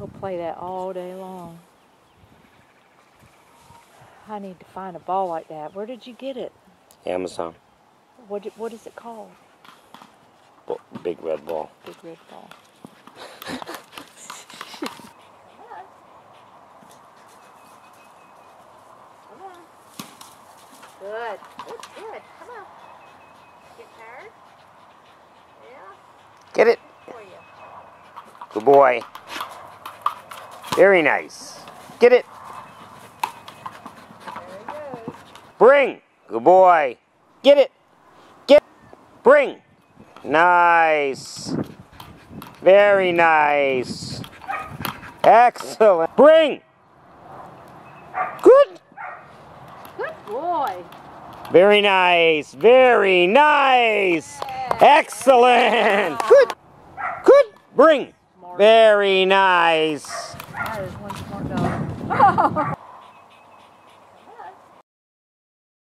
He'll play that all day long. I need to find a ball like that. Where did you get it? Amazon. What is it called? Big red ball. Big red ball. Come on. Good. Good. Come on. Get tired? Yeah. Get it. For you. Good boy. Very nice. Get it. There he goes. Bring. Good boy. Get it. Get. Bring. Nice. Very nice. Excellent. Bring. Good. Good boy. Very nice. Very nice. Excellent. Good. Good. Bring. Very nice. That is one smart dog.